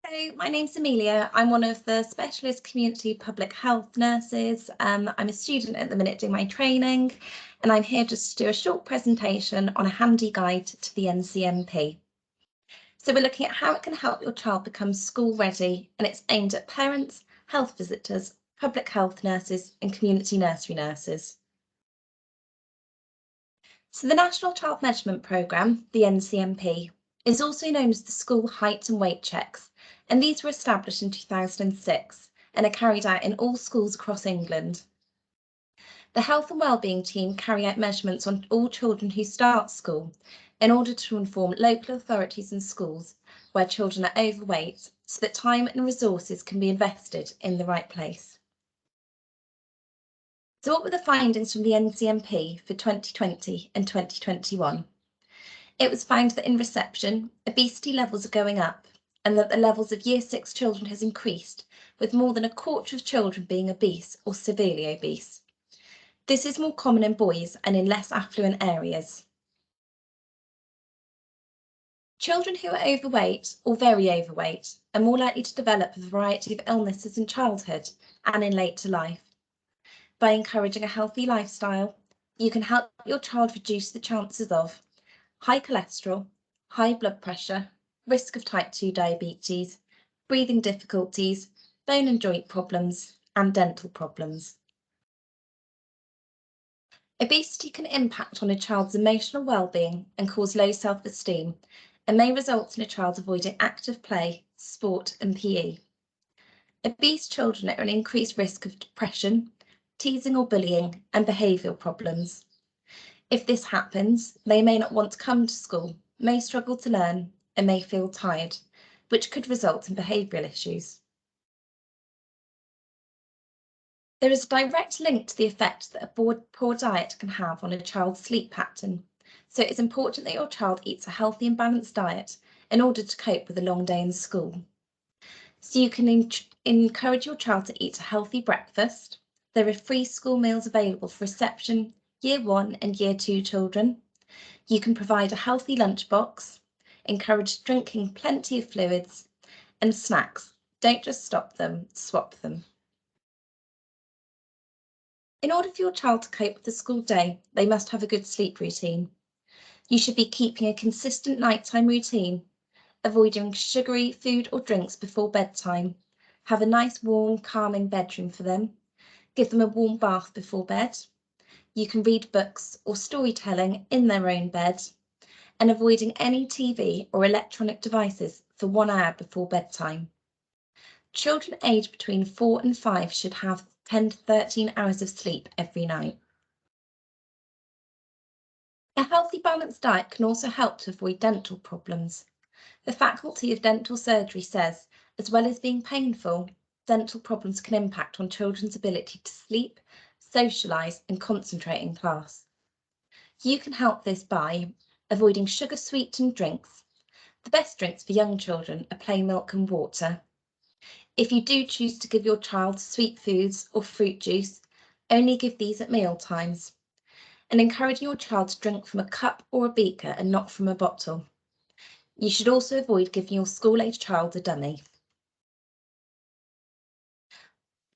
So my name's Amelia. I'm one of the specialist community public health nurses. I'm a student at the minute doing my training, and I'm here just to do a short presentation on a handy guide to the NCMP. So we're looking at how it can help your child become school ready, and it's aimed at parents, health visitors, public health nurses and community nursery nurses. So the National Child Measurement Programme, the NCMP, is also known as the School Height and Weight Checks, and these were established in 2006 and are carried out in all schools across England. The Health and Wellbeing team carry out measurements on all children who start school in order to inform local authorities and schools where children are overweight so that time and resources can be invested in the right place. So what were the findings from the NCMP for 2020 and 2021? It was found that in reception, obesity levels are going up and that the levels of Year 6 children has increased, with more than a quarter of children being obese or severely obese. This is more common in boys and in less affluent areas. Children who are overweight or very overweight are more likely to develop a variety of illnesses in childhood and in later life. By encouraging a healthy lifestyle, you can help your child reduce the chances of high cholesterol, high blood pressure, risk of type 2 diabetes, breathing difficulties, bone and joint problems, and dental problems. Obesity can impact on a child's emotional well-being and cause low self-esteem, and may result in a child avoiding active play, sport, and PE. Obese children are at an increased risk of depression, teasing or bullying, and behavioural problems. If this happens, they may not want to come to school, may struggle to learn, and may feel tired, which could result in behavioural issues. There is a direct link to the effect that a poor diet can have on a child's sleep pattern, so it's important that your child eats a healthy and balanced diet in order to cope with a long day in school. So you can encourage your child to eat a healthy breakfast. There are free school meals available for reception, Year 1 and Year 2 children. You can provide a healthy lunchbox, encourage drinking plenty of fluids and snacks. Don't just stop them, swap them. In order for your child to cope with the school day, they must have a good sleep routine. You should be keeping a consistent nighttime routine, avoiding sugary food or drinks before bedtime. Have a nice, warm, calming bedroom for them. Give them a warm bath before bed. You can read books or storytelling in their own bed, and avoiding any TV or electronic devices for 1 hour before bedtime. Children aged between 4 and 5 should have 10 to 13 hours of sleep every night. A healthy, balanced diet can also help to avoid dental problems. The Faculty of Dental Surgery says, as well as being painful, dental problems can impact on children's ability to sleep, socialise and concentrate in class. You can help this by avoiding sugar-sweetened drinks. The best drinks for young children are plain milk and water. If you do choose to give your child sweet foods or fruit juice, only give these at meal times. And encouraging your child to drink from a cup or a beaker and not from a bottle. You should also avoid giving your school-age child a dummy.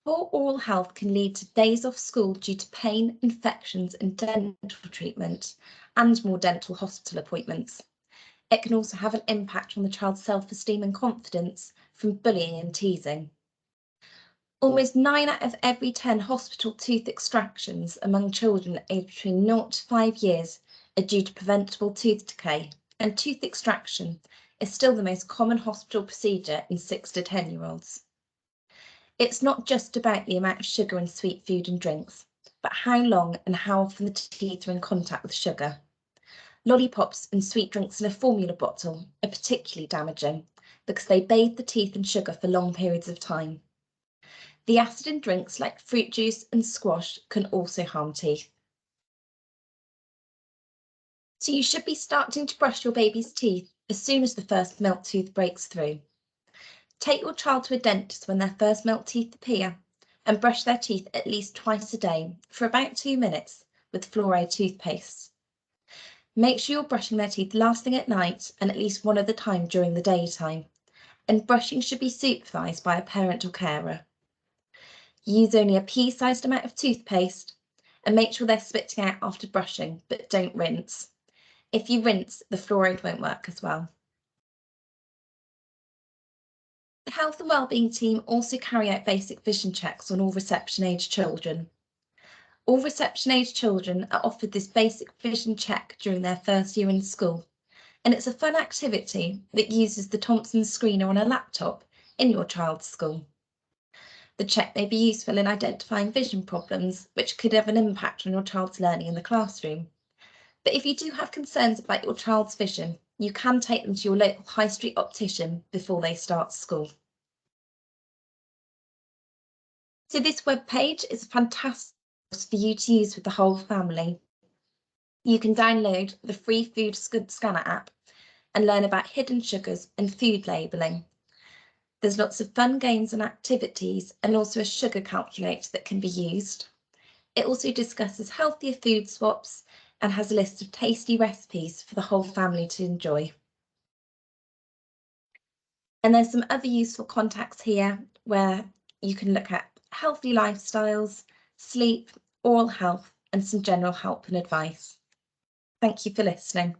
Poor oral health can lead to days off school due to pain, infections and dental treatment, and more dental hospital appointments. It can also have an impact on the child's self-esteem and confidence from bullying and teasing. Almost 9 out of every 10 hospital tooth extractions among children aged between 0 to 5 years are due to preventable tooth decay, and tooth extraction is still the most common hospital procedure in 6 to 10-year-olds. It's not just about the amount of sugar in sweet food and drinks, but how long and how often the teeth are in contact with sugar. Lollipops and sweet drinks in a formula bottle are particularly damaging because they bathe the teeth in sugar for long periods of time. The acid in drinks like fruit juice and squash can also harm teeth. So you should be starting to brush your baby's teeth as soon as the first milk tooth breaks through. Take your child to a dentist when their first milk teeth appear and brush their teeth at least twice a day for about 2 minutes with fluoride toothpaste. Make sure you're brushing their teeth last thing at night and at least one other time during the daytime, and brushing should be supervised by a parent or carer. Use only a pea-sized amount of toothpaste and make sure they're spitting out after brushing, but don't rinse. If you rinse, the fluoride won't work as well. The Health and Wellbeing team also carry out basic vision checks on all reception age children. All reception age children are offered this basic vision check during their first year in school, and it's a fun activity that uses the Thompson screener on a laptop in your child's school. The check may be useful in identifying vision problems, which could have an impact on your child's learning in the classroom. But if you do have concerns about your child's vision, you can take them to your local high street optician before they start school. So this web page is a fantastic resource for you to use with the whole family. You can download the free food scanner app and learn about hidden sugars and food labelling. There's lots of fun games and activities, and also a sugar calculator that can be used. It also discusses healthier food swaps and has a list of tasty recipes for the whole family to enjoy. And there's some other useful contacts here where you can look at healthy lifestyles, sleep, oral health, and some general help and advice. Thank you for listening.